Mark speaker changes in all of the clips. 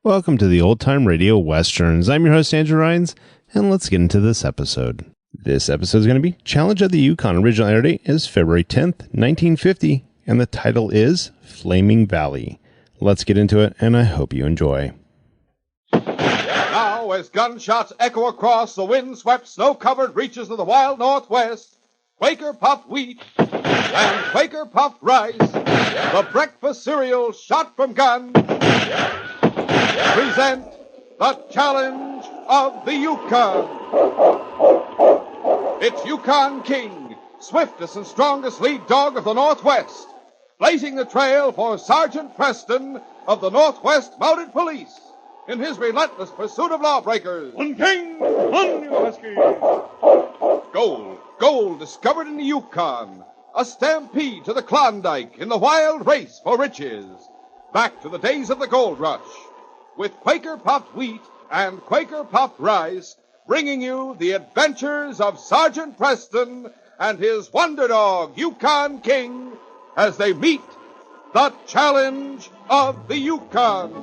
Speaker 1: Welcome to the Old Time Radio Westerns. I'm your host, Andrew Rhines, and let's get into this episode. This episode is going to be Challenge of the Yukon. Original air date is February 10th, 1950, and the title is Flaming Valley. Let's get into it, and I hope you enjoy.
Speaker 2: Now, as gunshots echo across the wind-swept, snow-covered reaches of the wild Northwest, Quaker Puffed Wheat and Quaker Puffed Rice, the breakfast cereal shot from guns, present the Challenge of the Yukon. It's Yukon King, swiftest and strongest lead dog of the Northwest, blazing the trail for Sergeant Preston of the Northwest Mounted Police in his relentless pursuit of lawbreakers.
Speaker 3: One king, one husky.
Speaker 2: Gold discovered in the Yukon. A stampede to the Klondike in the wild race for riches. Back to the days of the gold rush. With Quaker Puffed Wheat and Quaker Puffed Rice, bringing you the adventures of Sergeant Preston and his wonder dog, Yukon King, as they meet the Challenge of the Yukon.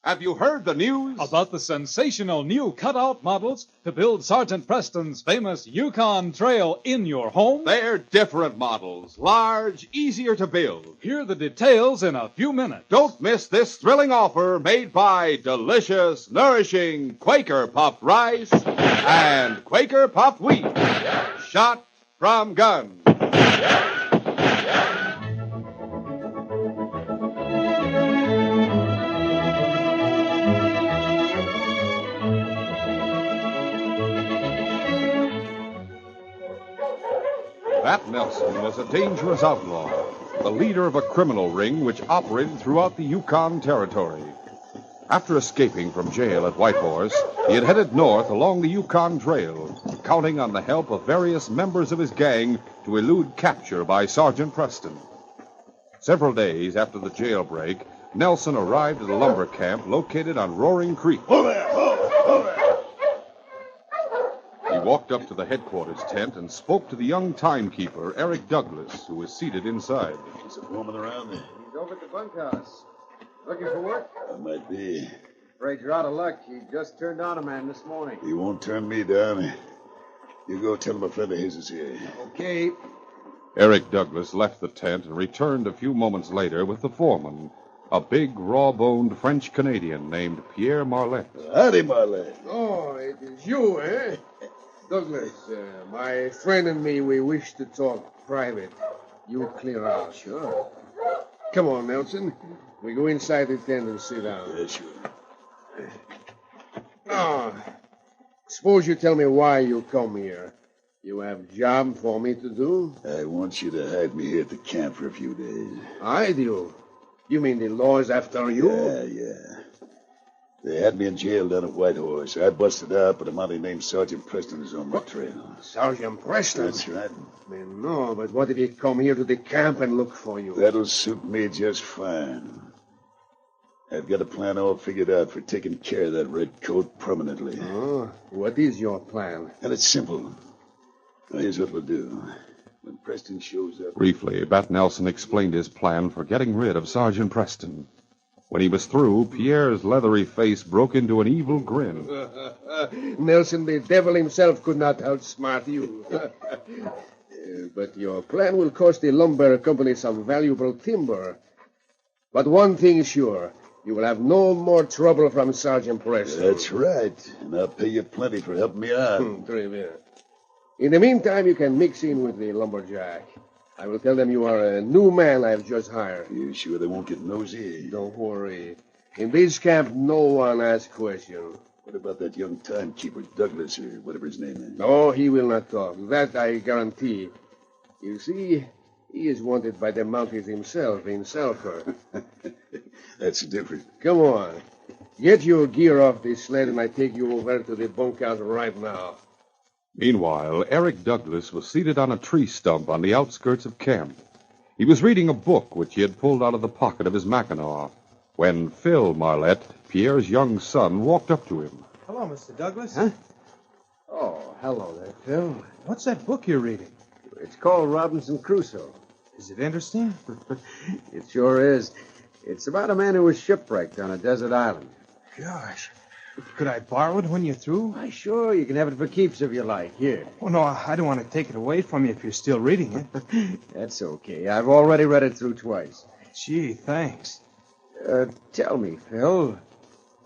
Speaker 2: Have you heard the news?
Speaker 3: About the sensational new cutout models to build Sergeant Preston's famous Yukon Trail in your home?
Speaker 2: They're different models, large, easier to build.
Speaker 3: Hear the details in a few minutes.
Speaker 2: Don't miss this thrilling offer made by delicious, nourishing Quaker Puffed Rice and Quaker Puffed Wheat, shot from guns. Bat Nelson was a dangerous outlaw, the leader of a criminal ring which operated throughout the Yukon Territory. After escaping from jail at Whitehorse, he had headed north along the Yukon Trail, counting on the help of various members of his gang to elude capture by Sergeant Preston. Several days after the jailbreak, Nelson arrived at a lumber camp located on Roaring Creek.
Speaker 3: Hold there! Hold there!
Speaker 2: He walked up to the headquarters tent and spoke to the young timekeeper, Eric Douglas, who was seated inside.
Speaker 4: Is a woman around there?
Speaker 5: He's over at the bunkhouse. Looking for work?
Speaker 4: I might be.
Speaker 5: Afraid you're out of luck. He just turned down a man this morning.
Speaker 4: He won't turn me down. You go tell him a friend of his is here.
Speaker 5: Okay.
Speaker 2: Eric Douglas left the tent and returned a few moments later with the foreman, a big, raw-boned French-Canadian named Pierre Marlet.
Speaker 4: Howdy, Marley.
Speaker 5: Oh, it is you, eh? Douglas, my friend and me, we wish to talk private. You clear out. Sure. Come on, Nelson. We go inside the tent and sit down.
Speaker 4: Yeah, sure.
Speaker 5: Now, suppose you tell me why you come here. You have a job for me to do?
Speaker 4: I want you to hide me here at the camp for a few days.
Speaker 5: I do. You mean the law is after you?
Speaker 4: Yeah. They had me in jail down at Whitehorse. I busted out, but a mountie named Sergeant Preston is on my trail.
Speaker 5: Sergeant Preston?
Speaker 4: That's right.
Speaker 5: Man, no, but what if he come here to the camp and look for you?
Speaker 4: That'll suit me just fine. I've got a plan all figured out for taking care of that red coat permanently.
Speaker 5: Oh, what is your plan?
Speaker 4: And it's simple. Now, here's what we'll do. When Preston shows up...
Speaker 2: Briefly, Bat Nelson explained his plan for getting rid of Sergeant Preston. When he was through, Pierre's leathery face broke into an evil grin.
Speaker 5: Nelson, the devil himself could not outsmart you. But your plan will cost the lumber company some valuable timber. But one thing is sure. You will have no more trouble from Sergeant Preston.
Speaker 4: That's right. And I'll pay you plenty for helping me out.
Speaker 5: Très bien. In the meantime, you can mix in with the lumberjack. I will tell them you are a new man I've just hired.
Speaker 4: You sure they won't get nosy?
Speaker 5: Don't worry. In this camp, no one asks questions.
Speaker 4: What about that young timekeeper, Douglas, or whatever his name is?
Speaker 5: No, he will not talk. That I guarantee. You see, he is wanted by the Mounties himself in Selkirk.
Speaker 4: That's different.
Speaker 5: Come on. Get your gear off this sled and I take you over to the bunkhouse right now.
Speaker 2: Meanwhile, Eric Douglas was seated on a tree stump on the outskirts of camp. He was reading a book which he had pulled out of the pocket of his mackinaw, when Phil Marlet, Pierre's young son, walked up to him.
Speaker 6: Hello, Mr. Douglas.
Speaker 5: Huh?
Speaker 6: Oh, hello there, Phil.
Speaker 7: What's that book you're reading?
Speaker 6: It's called Robinson Crusoe.
Speaker 7: Is it interesting?
Speaker 6: It sure is. It's about a man who was shipwrecked on a desert island.
Speaker 7: Gosh. Could I borrow it when you're through?
Speaker 6: Why, sure, you can have it for keeps if you like. Here.
Speaker 7: Oh, no, I don't want to take it away from you if you're still reading it.
Speaker 6: That's okay. I've already read it through twice.
Speaker 7: Gee, thanks.
Speaker 6: Tell me, Phil,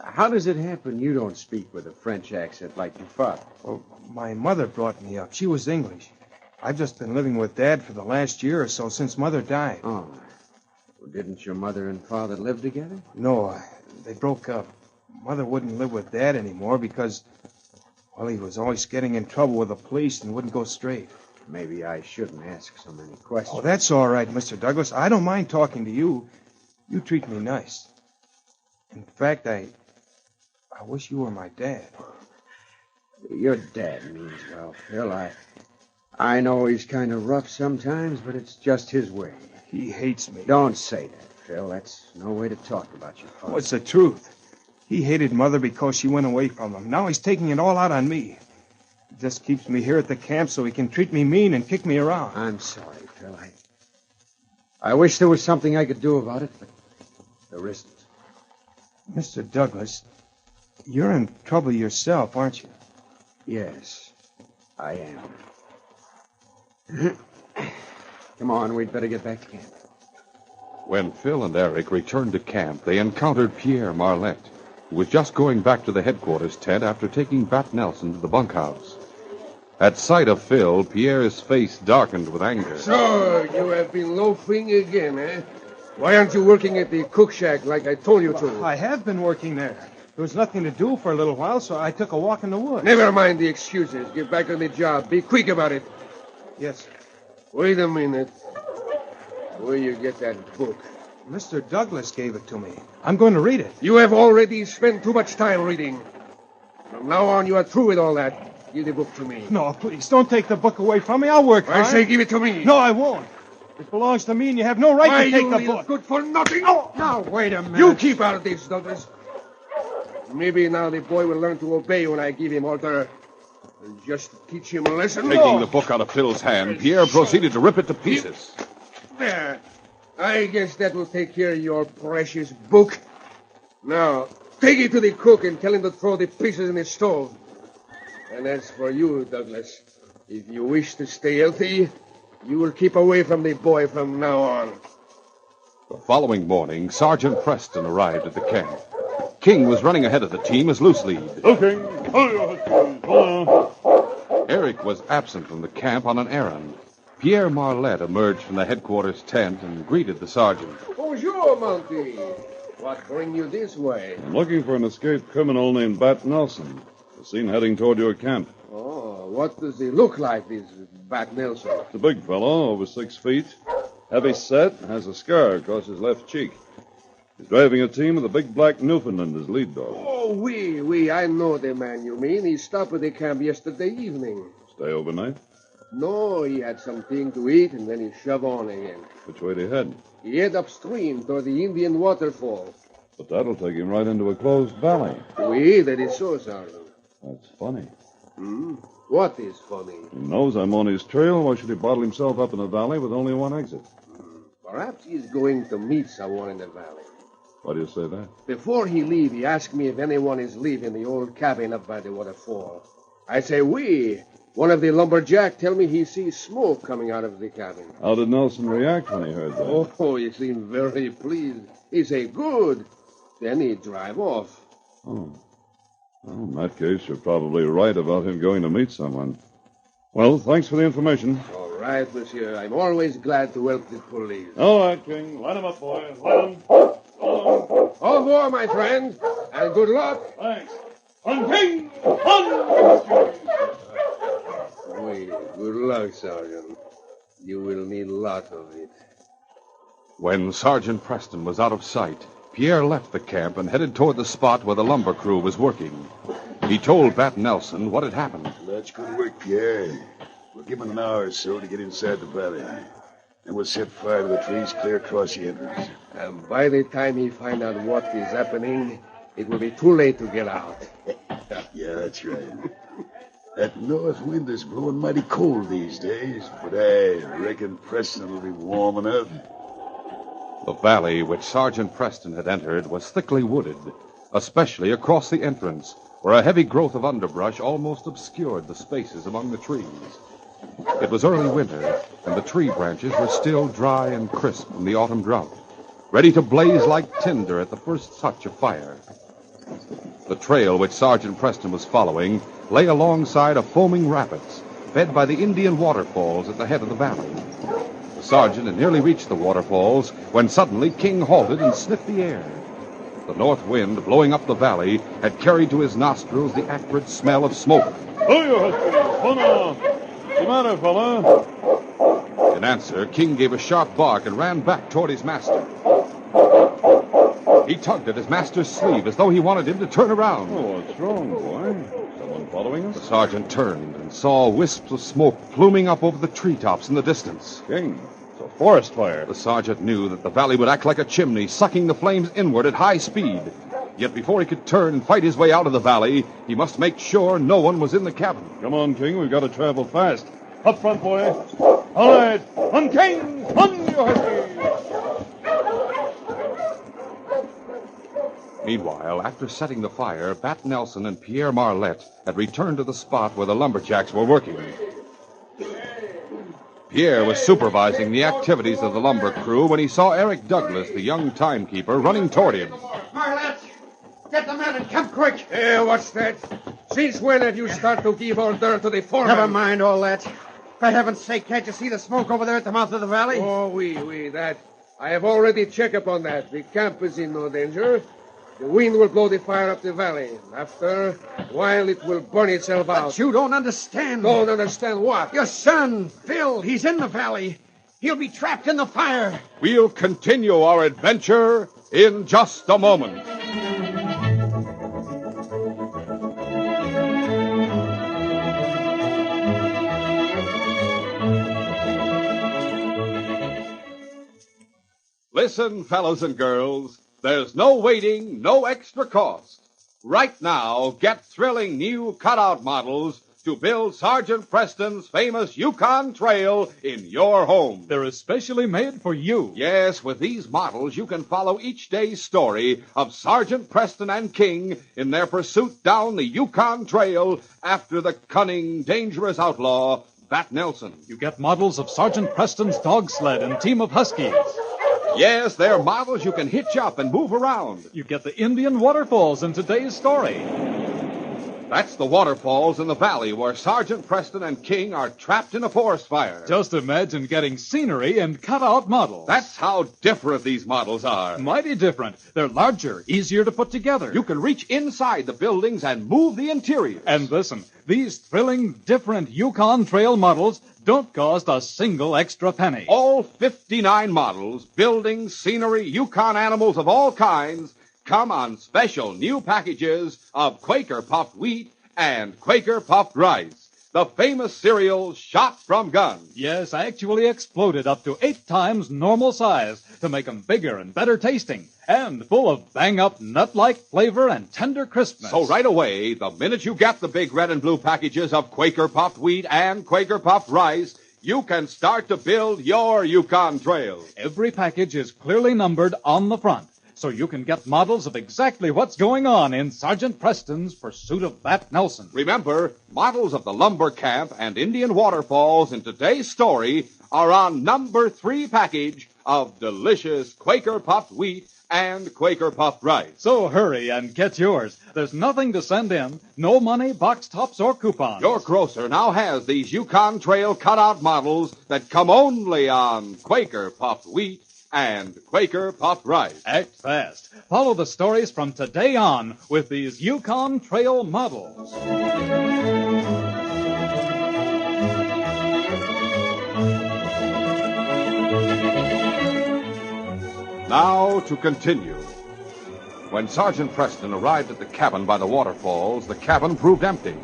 Speaker 6: how does it happen you don't speak with a French accent like your father?
Speaker 7: Well, my mother brought me up. She was English. I've just been living with Dad for the last year or so since Mother died.
Speaker 6: Oh. Well, didn't your mother and father live together?
Speaker 7: No, they broke up. Mother wouldn't live with Dad anymore because, well, he was always getting in trouble with the police and wouldn't go straight.
Speaker 6: Maybe I shouldn't ask so many questions.
Speaker 7: Oh, that's all right, Mr. Douglas. I don't mind talking to you. You treat me nice. In fact, I wish you were my dad.
Speaker 6: Your dad means well, Phil. I know he's kind of rough sometimes, but it's just his way.
Speaker 7: He hates me.
Speaker 6: Don't say that, Phil. That's no way to talk about your father.
Speaker 7: Oh, it's the truth. He hated Mother because she went away from him. Now he's taking it all out on me. He just keeps me here at the camp so he can treat me mean and kick me around.
Speaker 6: I'm sorry, Phil. I wish there was something I could do about it, but there isn't.
Speaker 7: Mr. Douglas, you're in trouble yourself, aren't you?
Speaker 6: Yes, I am. Come on, we'd better get back to camp.
Speaker 2: When Phil and Eric returned to camp, they encountered Pierre Marlette, who was just going back to the headquarters tent after taking Bat Nelson to the bunkhouse. At sight of Phil, Pierre's face darkened with anger.
Speaker 5: So, you have been loafing again, eh? Why aren't you working at the cook shack like I told you to?
Speaker 7: I have been working there. There was nothing to do for a little while, so I took a walk in the woods.
Speaker 5: Never mind the excuses. Get back on the job. Be quick about it.
Speaker 7: Yes, sir.
Speaker 5: Wait a minute. Where you get that book?
Speaker 7: Mr. Douglas gave it to me. I'm going to read it.
Speaker 5: You have already spent too much time reading. From now on, you are through with all that. Give the book to me.
Speaker 7: No, please, don't take the book away from me. I'll work hard.
Speaker 5: I say give it to me.
Speaker 7: No, I won't. It belongs to me, and you have no right
Speaker 5: Why,
Speaker 7: to take
Speaker 5: you
Speaker 7: the
Speaker 5: little
Speaker 7: book.
Speaker 5: good for nothing.
Speaker 7: Oh.
Speaker 6: Now, wait a minute.
Speaker 5: You keep out of this, Douglas. Maybe now the boy will learn to obey when I give him order. And just teach him a lesson.
Speaker 2: Taking the book out of Phil's hand, Pierre proceeded to rip it to pieces.
Speaker 5: There. I guess that will take care of your precious book. Now, take it to the cook and tell him to throw the pieces in the stove. And as for you, Douglas, if you wish to stay healthy, you will keep away from the boy from now on.
Speaker 2: The following morning, Sergeant Preston arrived at the camp. King was running ahead of the team as loose lead.
Speaker 4: Okay.
Speaker 2: Eric was absent from the camp on an errand. Pierre Marlette emerged from the headquarters tent and greeted the sergeant.
Speaker 5: Bonjour, Monty. What bring you this way?
Speaker 8: I'm looking for an escaped criminal named Bat Nelson. Was seen heading toward your camp.
Speaker 5: Oh, what does he look like, this Bat Nelson?
Speaker 8: It's a big fellow, over 6 feet. Heavy set, has a scar across his left cheek. He's driving a team with a big black Newfoundland as lead dog.
Speaker 5: Oh, oui, I know the man you mean. He stopped at the camp yesterday evening.
Speaker 8: Stay overnight?
Speaker 5: No, he had something to eat, and then he shoved on again.
Speaker 8: Which way did he head?
Speaker 5: He head upstream toward the Indian waterfall.
Speaker 8: But that'll take him right into a closed valley.
Speaker 5: Oui, that is so, Sergeant.
Speaker 8: That's funny.
Speaker 5: What is funny?
Speaker 8: He knows I'm on his trail. Why should he bottle himself up in a valley with only one exit?
Speaker 5: Perhaps he's going to meet someone in the valley.
Speaker 8: Why do you say that?
Speaker 5: Before he leave, he asked me if anyone is leaving the old cabin up by the waterfall. I say, oui. One of the lumberjack tell me he sees smoke coming out of the cabin.
Speaker 8: How did Nelson react when he heard that?
Speaker 5: Oh, he seemed very pleased. He say, good. Then he drive off.
Speaker 8: Oh. Well, in that case, you're probably right about him going to meet someone. Well, thanks for the information.
Speaker 5: All right, monsieur. I'm always glad to help the police.
Speaker 8: All right, King. Light him up, boy. Light him.
Speaker 5: Au revoir, my friend, and good luck.
Speaker 8: Thanks. On King! On!
Speaker 5: Oui, good luck, Sergeant. You will need a lot of it.
Speaker 2: When Sergeant Preston was out of sight, Pierre left the camp and headed toward the spot where the lumber crew was working. He told Bat Nelson what had happened.
Speaker 4: That's good work, Pierre. We'll give him an hour or so to get inside the valley. Then we'll set fire to the trees clear across the entrance.
Speaker 5: And by the time he find out what is happening, it will be too late to get out.
Speaker 4: Yeah, that's right. That north wind is blowing mighty cold these days, but I reckon Preston will be warm enough.
Speaker 2: The valley which Sergeant Preston had entered was thickly wooded, especially across the entrance, where a heavy growth of underbrush almost obscured the spaces among the trees. It was early winter, and the tree branches were still dry and crisp from the autumn drought, ready to blaze like tinder at the first touch of fire. The trail which Sergeant Preston was following lay alongside of foaming rapids, fed by the Indian waterfalls at the head of the valley. The sergeant had nearly reached the waterfalls when suddenly King halted and sniffed the air. The north wind blowing up the valley had carried to his nostrils the acrid smell of smoke.
Speaker 8: What's the matter, fella?
Speaker 2: In answer, King gave a sharp bark and ran back toward his master. He tugged at his master's sleeve as though he wanted him to turn around.
Speaker 8: Oh, what's wrong, boy? Someone following us?
Speaker 2: The sergeant turned and saw wisps of smoke pluming up over the treetops in the distance.
Speaker 8: King, it's a forest fire.
Speaker 2: The sergeant knew that the valley would act like a chimney, sucking the flames inward at high speed. Yet before he could turn and fight his way out of the valley, he must make sure no one was in the cabin.
Speaker 8: Come on, King, we've got to travel fast. Up front, boy. All right, on King, on your huskies.
Speaker 2: Meanwhile, after setting the fire, Bat Nelson and Pierre Marlette had returned to the spot where the lumberjacks were working. Pierre was supervising the activities of the lumber crew when he saw Eric Douglas, the young timekeeper, running toward him.
Speaker 6: Marlette, get the men and come quick.
Speaker 5: Hey, what's that? Since when have you started to give orders to the foreman?
Speaker 6: Never mind all that. For heaven's sake, can't you see the smoke over there at the mouth of the valley?
Speaker 5: Oh, that. I have already checked up on that. The camp is in no danger. The wind will blow the fire up the valley. After a while, it will burn itself out.
Speaker 6: But you don't understand.
Speaker 5: Don't understand what?
Speaker 6: Your son, Phil, he's in the valley. He'll be trapped in the fire.
Speaker 2: We'll continue our adventure in just a moment. Listen, fellows and girls, there's no waiting, no extra cost. Right now, get thrilling new cutout models to build Sergeant Preston's famous Yukon Trail in your home.
Speaker 3: They're especially made for you.
Speaker 2: Yes, with these models, you can follow each day's story of Sergeant Preston and King in their pursuit down the Yukon Trail after the cunning, dangerous outlaw, Bat Nelson.
Speaker 3: You get models of Sergeant Preston's dog sled and team of huskies.
Speaker 2: Yes, they're models you can hitch up and move around.
Speaker 3: You get the Indian waterfalls in today's story.
Speaker 2: That's the waterfalls in the valley where Sergeant Preston and King are trapped in a forest fire.
Speaker 3: Just imagine getting scenery and cut-out models.
Speaker 2: That's how different these models are.
Speaker 3: Mighty different. They're larger, easier to put together.
Speaker 2: You can reach inside the buildings and move the interiors.
Speaker 3: And listen, these thrilling, different Yukon Trail models don't cost a single extra penny.
Speaker 2: All 59 models, buildings, scenery, Yukon animals of all kinds, come on special new packages of Quaker puffed wheat and Quaker puffed rice, the famous cereals shot from guns.
Speaker 3: Yes, actually exploded up to 8 times normal size to make them bigger and better tasting, and full of bang-up nut-like flavor and tender crispness.
Speaker 2: So right away, the minute you get the big red and blue packages of Quaker puffed wheat and Quaker puffed rice, you can start to build your Yukon Trail.
Speaker 3: Every package is clearly numbered on the front, so you can get models of exactly what's going on in Sergeant Preston's pursuit of Bat Nelson.
Speaker 2: Remember, models of the lumber camp and Indian waterfalls in today's story are on number 3 package of delicious Quaker puffed wheat and Quaker puffed rice.
Speaker 3: So hurry and get yours. There's nothing to send in, no money, box tops, or coupons.
Speaker 2: Your grocer now has these Yukon Trail cutout models that come only on Quaker puffed wheat and Quaker puffed rice.
Speaker 3: Act fast. Follow the stories from today on with these Yukon Trail models.
Speaker 2: Now to continue. When Sergeant Preston arrived at the cabin by the waterfalls, the cabin proved empty.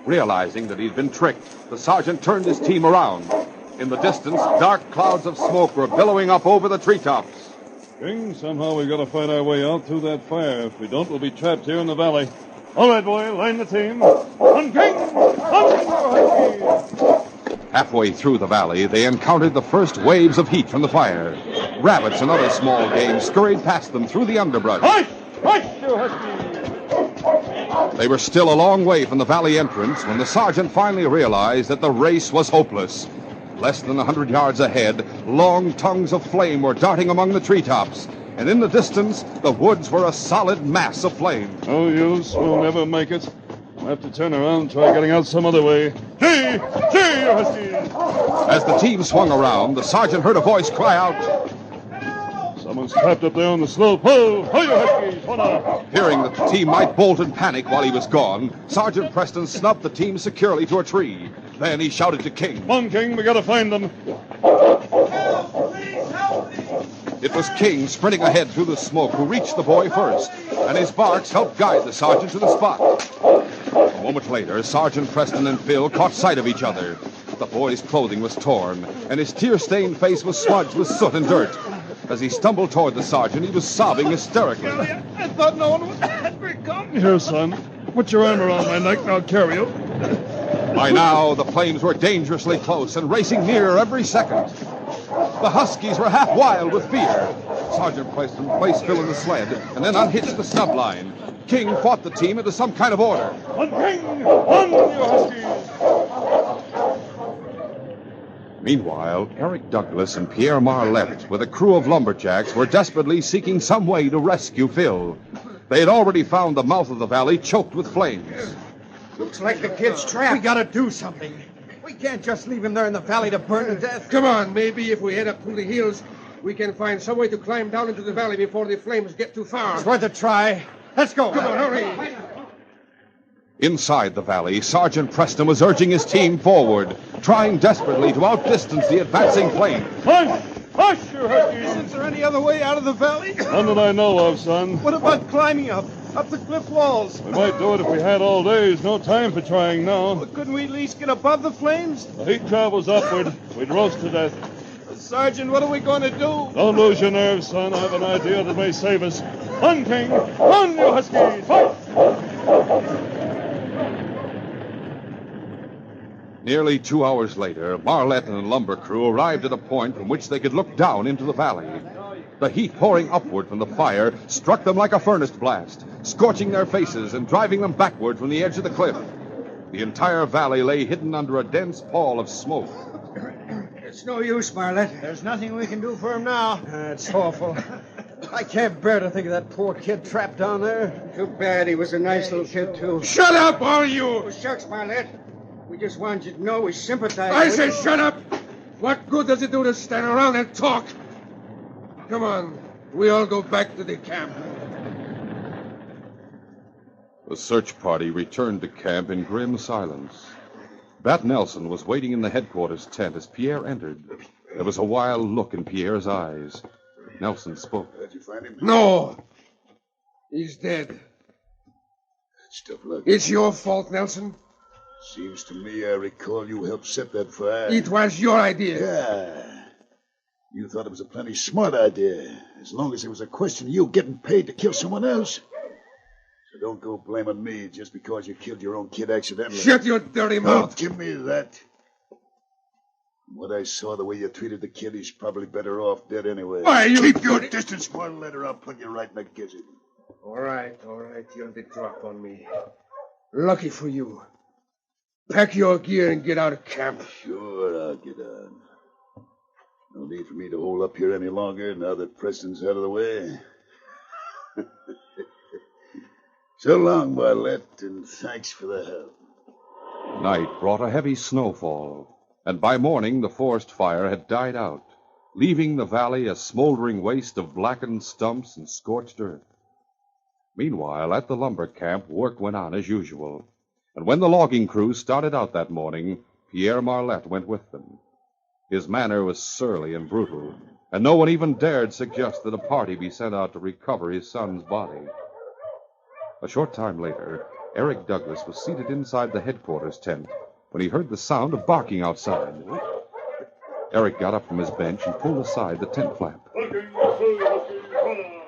Speaker 2: Realizing that he'd been tricked, the sergeant turned his team around. In the distance, dark clouds of smoke were billowing up over the treetops.
Speaker 8: King, somehow we've got to fight our way out through that fire. If we don't, we'll be trapped here in the valley. All right, boy, line the team. On King!
Speaker 2: Halfway through the valley, they encountered the first waves of heat from the fire. Rabbits and other small game scurried past them through the underbrush. They were still a long way from the valley entrance when the sergeant finally realized that the race was hopeless. Less than 100 yards ahead, long tongues of flame were darting among the treetops, and in the distance, the woods were a solid mass of flame.
Speaker 8: No use. We'll never make it. We'll have to turn around and try getting out some other way. Hey, you huskies!
Speaker 2: As the team swung around, the sergeant heard a voice cry out.
Speaker 8: Someone's trapped up there on the slope. Oh, you huskies! Hold.
Speaker 2: Fearing that the team might bolt in panic while he was gone, Sergeant Preston snubbed the team securely to a tree. Then he shouted to King.
Speaker 8: Come on, King, we gotta find them.
Speaker 2: It was King sprinting ahead through the smoke who reached the boy first, and his barks helped guide the sergeant to the spot. A moment later, Sergeant Preston and Phil caught sight of each other. The boy's clothing was torn, and his tear-stained face was smudged with soot and dirt. As he stumbled toward the sergeant, he was sobbing hysterically.
Speaker 7: I thought no one would ever come.
Speaker 8: Here, son. Put your arm around my neck and I'll carry you.
Speaker 2: By now, the flames were dangerously close and racing nearer every second. The huskies were half wild with fear. Sergeant Preston placed Phil in the sled and then unhitched the snub line. King fought the team into some kind of order.
Speaker 8: On, King! On, you huskies!
Speaker 2: Meanwhile, Eric Douglas and Pierre Marlette, with a crew of lumberjacks, were desperately seeking some way to rescue Phil. They had already found the mouth of the valley choked with flames.
Speaker 6: Looks like the kid's trapped. We gotta do something. We can't just leave him there in the valley to burn to death.
Speaker 5: Come on, maybe if we head up through the hills, we can find some way to climb down into the valley before the flames get too far.
Speaker 6: It's worth a try. Let's go.
Speaker 5: Come on, hurry.
Speaker 2: Inside the valley, Sergeant Preston was urging his team forward, trying desperately to outdistance the advancing flames.
Speaker 8: Hush! Hush, you huskies!
Speaker 7: Isn't there any other way out of the valley?
Speaker 8: None that I know of, son.
Speaker 7: What about climbing up the cliff walls?
Speaker 8: We might do it if we had all day. There's no time for trying now.
Speaker 7: But couldn't we at least get above the flames?
Speaker 8: The heat travels upward. We'd roast to death.
Speaker 7: Sergeant, what are we going to do?
Speaker 8: Don't lose your nerves, son. I have an idea that may save us. On, King! On, you huskies! Fight!
Speaker 2: Nearly 2 hours later, Marlette and the lumber crew arrived at a point from which they could look down into the valley. The heat pouring upward from the fire struck them like a furnace blast, scorching their faces and driving them backward from the edge of the cliff. The entire valley lay hidden under a dense pall of smoke.
Speaker 6: It's no use, Marlette. There's nothing we can do for him now. It's awful. I can't bear to think of that poor kid trapped down there. Too bad he was a nice little kid, too.
Speaker 5: Shut up, all you!
Speaker 6: Oh, shucks, Marlette. We just wanted you to know we sympathize
Speaker 5: I
Speaker 6: with
Speaker 5: say
Speaker 6: you.
Speaker 5: shut up! What good does it do to stand around and talk? Come on, we all go back to the camp.
Speaker 2: The search party returned to camp in grim silence. Bat Nelson was waiting in the headquarters tent as Pierre entered. There was a wild look in Pierre's eyes. Nelson spoke.
Speaker 4: Did you find him?
Speaker 5: No! He's dead.
Speaker 4: Stuff like
Speaker 5: It's your fault, Nelson.
Speaker 4: Seems to me I recall you helped set that fire.
Speaker 5: It was your idea.
Speaker 4: Yeah. You thought it was a plenty smart idea, as long as it was a question of you getting paid to kill someone else. So don't go blaming me just because you killed your own kid accidentally.
Speaker 5: Shut your dirty mouth.
Speaker 4: Don't give me that. From what I saw, the way you treated the kid, he's probably better off dead anyway.
Speaker 5: Why, you...
Speaker 4: Keep your distance, one letter. I'll put you right in the gizzard.
Speaker 5: All right. You're the drop on me. Lucky for you. Pack your gear and get out of camp.
Speaker 4: Sure, I'll get on. No need for me to hold up here any longer now that Preston's out of the way. So long, Marlette, and thanks for the help.
Speaker 2: Night brought a heavy snowfall, and by morning the forest fire had died out, leaving the valley a smoldering waste of blackened stumps and scorched earth. Meanwhile, at the lumber camp, work went on as usual. And when the logging crew started out that morning, Pierre Marlette went with them. His manner was surly and brutal, and no one even dared suggest that a party be sent out to recover his son's body. A short time later, Eric Douglas was seated inside the headquarters tent when he heard the sound of barking outside. Eric got up from his bench and pulled aside the tent flap.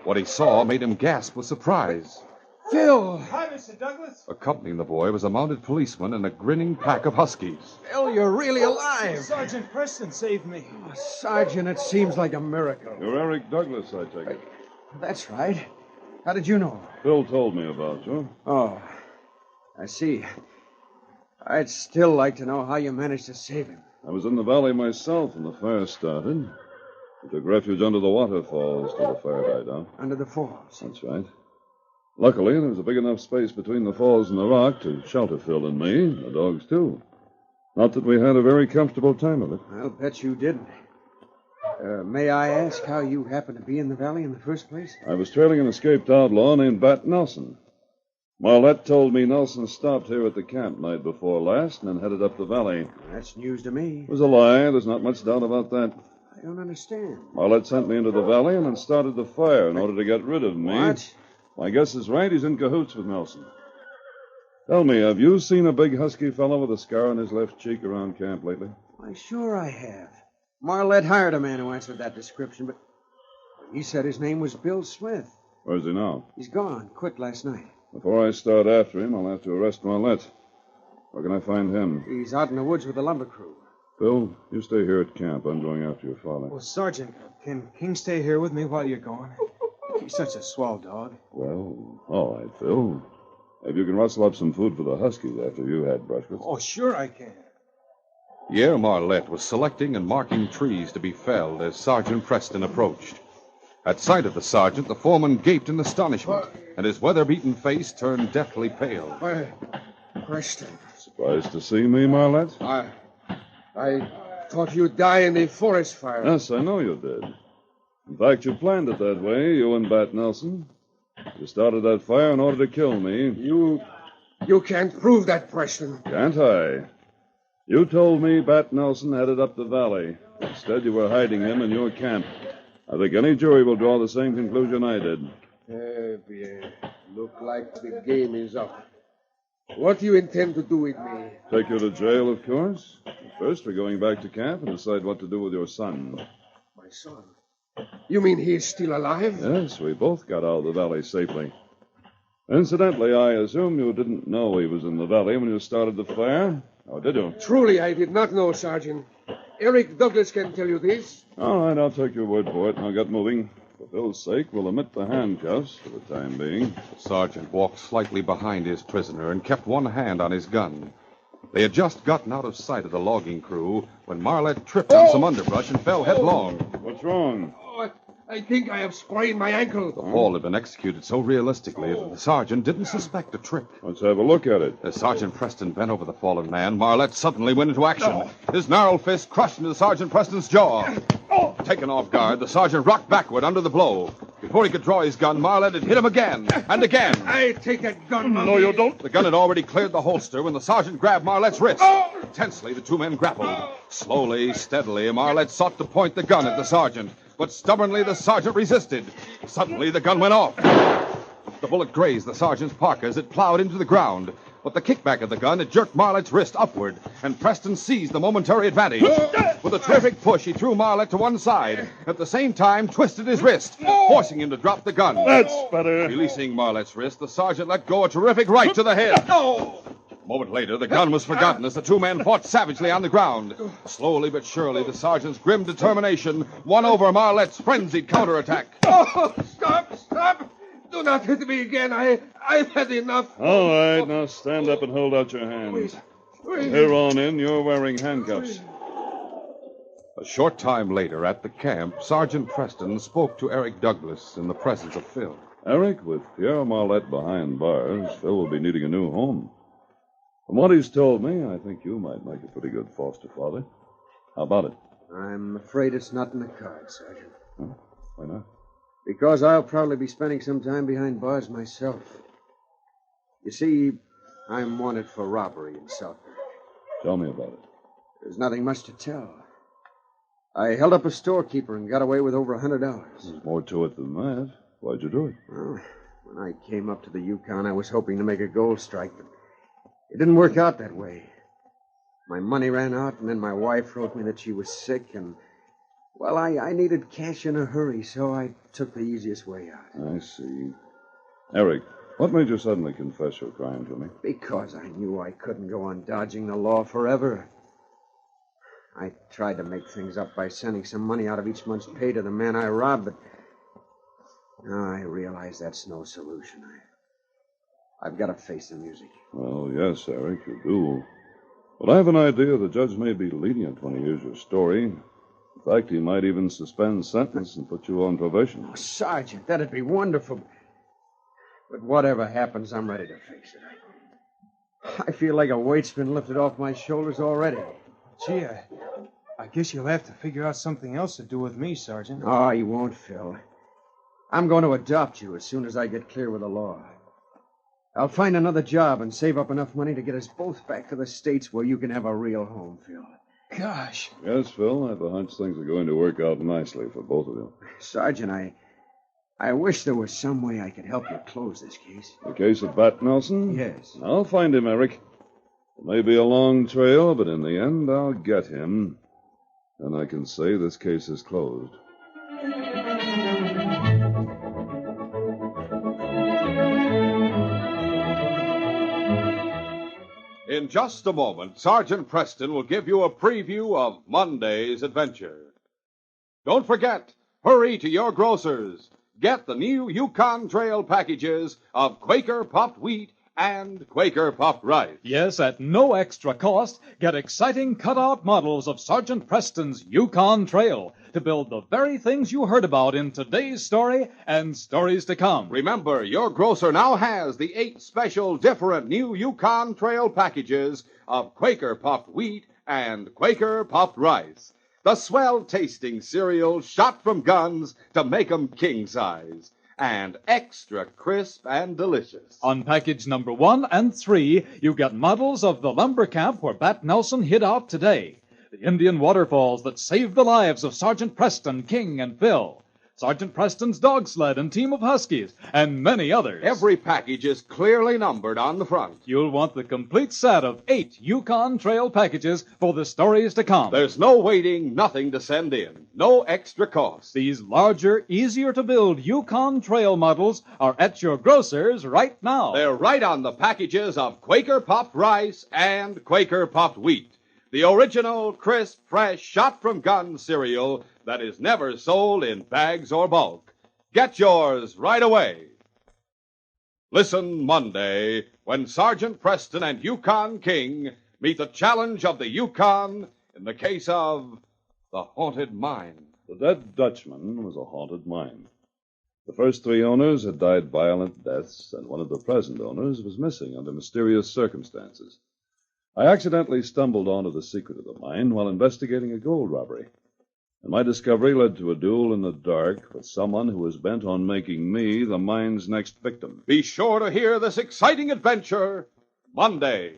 Speaker 2: What he saw made him gasp with surprise.
Speaker 6: Phil!
Speaker 7: Hi, Mr. Douglas.
Speaker 2: Accompanying the boy was a mounted policeman and a grinning pack of huskies.
Speaker 6: Bill, you're really alive.
Speaker 7: Sergeant Preston saved me.
Speaker 6: Oh, Sergeant, it seems like a miracle.
Speaker 8: You're Eric Douglas, I take it.
Speaker 6: That's right. How did you know?
Speaker 8: Phil told me about you.
Speaker 6: Oh, I see. I'd still like to know how you managed to save him.
Speaker 8: I was in the valley myself when the fire started. We took refuge under the waterfalls till the fire died out.
Speaker 6: Under the falls?
Speaker 8: That's right. Luckily, there was a big enough space between the falls and the rock to shelter Phil and me, and the dogs, too. Not that we had a very comfortable time of it.
Speaker 6: I'll bet you didn't. May I ask how you happened to be in the valley in the first place?
Speaker 8: I was trailing an escaped outlaw named Bat Nelson. Marlette told me Nelson stopped here at the camp night before last and then headed up the valley.
Speaker 6: That's news to me.
Speaker 8: It was a lie. There's not much doubt about that.
Speaker 6: I don't understand.
Speaker 8: Marlette sent me into the valley and then started the fire in order to get rid of me.
Speaker 6: What?
Speaker 8: My guess is right. He's in cahoots with Nelson. Tell me, have you seen a big husky fellow with a scar on his left cheek around camp lately?
Speaker 6: Why, sure I have. Marlette hired a man who answered that description, but he said his name was Bill Smith.
Speaker 8: Where's he now?
Speaker 6: He's gone. Quit last night.
Speaker 8: Before I start after him, I'll have to arrest Marlette. Where can I find him?
Speaker 6: He's out in the woods with the lumber crew.
Speaker 8: Phil, you stay here at camp. I'm going after your father.
Speaker 7: Well, Sergeant, can King stay here with me while you're gone? He's such a swell dog.
Speaker 8: Well, all right, Phil. If you can rustle up some food for the huskies after you had breakfast.
Speaker 7: Oh, sure I can.
Speaker 2: Pierre Marlette was selecting and marking trees to be felled as Sergeant Preston approached. At sight of the sergeant, the foreman gaped in astonishment, and his weather-beaten face turned deathly pale.
Speaker 5: Why, Preston.
Speaker 8: Surprised to see me, Marlette?
Speaker 5: I thought you'd die in the forest fire.
Speaker 8: Yes, I know you did. In fact, you planned it that way, you and Bat Nelson. You started that fire in order to kill me.
Speaker 5: You can't prove that, Preston.
Speaker 8: Can't I? You told me Bat Nelson headed up the valley. Instead, you were hiding him in your camp. I think any jury will draw the same conclusion I did.
Speaker 5: Bien. Look like the game is up. What do you intend to do with me?
Speaker 8: Take you to jail, of course. First, we're going back to camp and decide what to do with your son.
Speaker 5: My son? You mean he's still alive?
Speaker 8: Yes, we both got out of the valley safely. Incidentally, I assume you didn't know he was in the valley when you started the fire. Or did you?
Speaker 5: Truly, I did not know, Sergeant. Eric Douglas can tell you this.
Speaker 8: All right, I'll take your word for it. Now get moving. For Phil's sake, we'll omit the handcuffs for the time being.
Speaker 2: The sergeant walked slightly behind his prisoner and kept one hand on his gun. They had just gotten out of sight of the logging crew when Marlette tripped on some underbrush and fell headlong.
Speaker 8: What's wrong?
Speaker 5: Oh, I think I have sprained my ankle.
Speaker 2: The fall had been executed so realistically that the sergeant didn't suspect a trick.
Speaker 8: Let's have a look at it.
Speaker 2: As Sergeant Preston bent over the fallen man, Marlette suddenly went into action. His gnarled fist crushed into Sergeant Preston's jaw. Taken off guard, the sergeant rocked backward under the blow. Before he could draw his gun, Marlette had hit him again and again.
Speaker 5: I take that gun,
Speaker 8: No, you don't.
Speaker 2: The gun had already cleared the holster when the sergeant grabbed Marlette's wrist. Tensely, the two men grappled. Slowly, steadily, Marlette sought to point the gun at the sergeant, but stubbornly the sergeant resisted. Suddenly, the gun went off. The bullet grazed the sergeant's parka as it plowed into the ground. But the kickback of the gun had jerked Marlette's wrist upward, and Preston seized the momentary advantage. With a terrific push, he threw Marlette to one side, at the same time twisted his wrist, forcing him to drop the gun.
Speaker 8: That's better.
Speaker 2: Releasing Marlette's wrist, the sergeant let go a terrific right to the head. A moment later, the gun was forgotten as the two men fought savagely on the ground. Slowly but surely, the sergeant's grim determination won over Marlette's frenzied counterattack.
Speaker 5: Oh, stop! Do not hit me again. I've had enough.
Speaker 8: All right, now stand up and hold out your hands. From here on in, you're wearing handcuffs.
Speaker 2: A short time later, at the camp, Sergeant Preston spoke to Eric Douglas in the presence of Phil.
Speaker 8: Eric, with Pierre Marlette behind bars, Phil will be needing a new home. From what he's told me, I think you might make a pretty good foster father. How about it?
Speaker 6: I'm afraid it's not in the cards, Sergeant.
Speaker 8: Huh? Why not?
Speaker 6: Because I'll probably be spending some time behind bars myself. You see, I'm wanted for robbery in Southport.
Speaker 8: Tell me about it.
Speaker 6: There's nothing much to tell. I held up a storekeeper and got away with over $100.
Speaker 8: There's more to it than that. Why'd you do it?
Speaker 6: Well, when I came up to the Yukon, I was hoping to make a gold strike, but it didn't work out that way. My money ran out, and then my wife wrote me that she was sick, and, well, I needed cash in a hurry, so I took the easiest way out.
Speaker 8: I see. Eric, What made you suddenly confess your crime to me?
Speaker 6: Because I knew I couldn't go on dodging the law forever. I tried to make things up by sending some money out of each month's pay to the man I robbed, but now I realize that's no solution. I've got to face the music.
Speaker 8: Well, yes, Eric, you do. But I have an idea the judge may be lenient when he hears your story. In fact, he might even suspend sentence and put you on probation.
Speaker 6: Oh, Sergeant, that'd be wonderful. But whatever happens, I'm ready to face it. I feel like a weight's been lifted off my shoulders already.
Speaker 7: Gee, I guess you'll have to figure out something else to do with me, Sergeant.
Speaker 6: Oh, you won't, Phil. I'm going to adopt you as soon as I get clear with the law. I'll find another job and save up enough money to get us both back to the States where you can have a real home, Phil.
Speaker 7: Gosh.
Speaker 8: Yes, Phil, I have a hunch things are going to work out nicely for both of you.
Speaker 6: Sergeant, I wish there was some way I could help you close this case.
Speaker 8: The case of Bat Nelson?
Speaker 6: Yes.
Speaker 8: I'll find him, Eric. It may be a long trail, but in the end, I'll get him. And I can say this case is closed.
Speaker 2: In just a moment, Sergeant Preston will give you a preview of Monday's adventure. Don't forget, hurry to your grocers. Get the new Yukon Trail packages of Quaker puffed wheat and Quaker puffed rice.
Speaker 3: Yes, at no extra cost, get exciting cutout models of Sergeant Preston's Yukon Trail to build the very things you heard about in today's story and stories to come.
Speaker 2: Remember, your grocer now has the 8 special different new Yukon Trail packages of Quaker puffed wheat and Quaker puffed rice. The swell-tasting cereal shot from guns to make 'em king-size. And extra crisp and delicious.
Speaker 3: On package number 1 and 3, you get models of the lumber camp where Bat Nelson hid out today, the Indian waterfalls that saved the lives of Sergeant Preston, King, and Phil, Sergeant Preston's dog sled and team of huskies, and many others.
Speaker 2: Every package is clearly numbered on the front.
Speaker 3: You'll want the complete set of 8 Yukon Trail packages for the stories to come.
Speaker 2: There's no waiting, nothing to send in. No extra cost.
Speaker 3: These larger, easier-to-build Yukon Trail models are at your grocer's right now.
Speaker 2: They're right on the packages of Quaker puffed rice and Quaker puffed wheat. The original, crisp, fresh, shot-from-gun cereal that is never sold in bags or bulk. Get yours right away. Listen Monday when Sergeant Preston and Yukon King meet the challenge of the Yukon in the case of the haunted mine.
Speaker 8: The dead Dutchman was a haunted mine. The first 3 owners had died violent deaths, and one of the present owners was missing under mysterious circumstances. I accidentally stumbled onto the secret of the mine while investigating a gold robbery, and my discovery led to a duel in the dark with someone who was bent on making me the mine's next victim.
Speaker 2: Be sure to hear this exciting adventure Monday.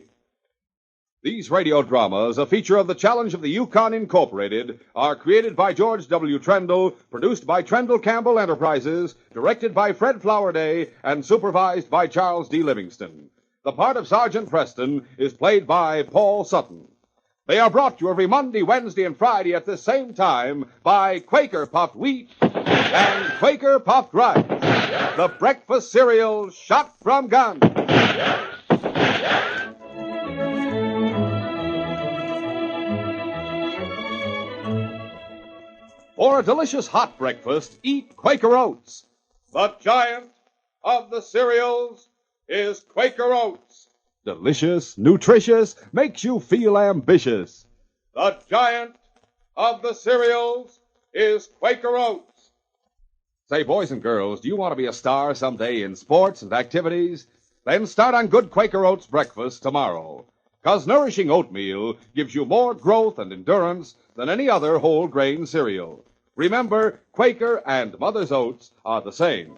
Speaker 2: These radio dramas, a feature of the Challenge of the Yukon Incorporated, are created by George W. Trendle, produced by Trendle Campbell Enterprises, directed by Fred Flowerday, and supervised by Charles D. Livingston. The part of Sergeant Preston is played by Paul Sutton. They are brought to you every Monday, Wednesday, and Friday at the same time by Quaker puffed wheat and Quaker puffed rice, the breakfast cereal shot from guns. For a delicious hot breakfast, eat Quaker Oats. The giant of the cereals is Quaker Oats. Delicious, nutritious, makes you feel ambitious. The giant of the cereals is Quaker Oats. Say, boys and girls, do you want to be a star someday in sports and activities? Then start on good Quaker Oats breakfast tomorrow. 'Cause nourishing oatmeal gives you more growth and endurance than any other whole grain cereal. Remember, Quaker and Mother's Oats are the same.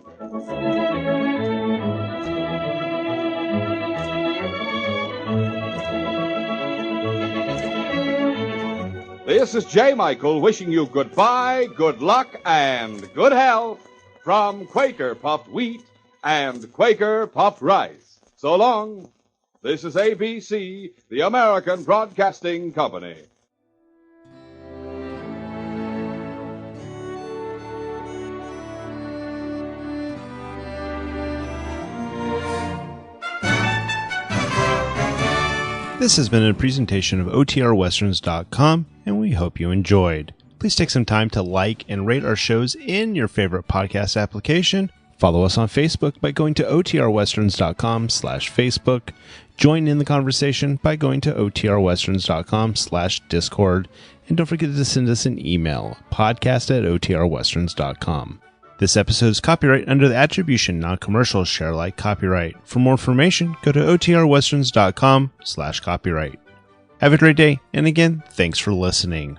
Speaker 2: This is J. Michael wishing you goodbye, good luck, and good health from Quaker puffed wheat and Quaker puffed rice. So long. This is ABC, the American Broadcasting Company.
Speaker 1: This has been a presentation of OTRWesterns.com, and we hope you enjoyed. Please take some time to like and rate our shows in your favorite podcast application. Follow us on Facebook by going to OTRWesterns.com/Facebook. Join in the conversation by going to OTRWesterns.com/Discord. And don't forget to send us an email, podcast@OTRWesterns.com. This episode is copyright under the Attribution Non-Commercial Share Alike copyright. For more information, go to OTRWesterns.com/copyright. Have a great day, and again, thanks for listening.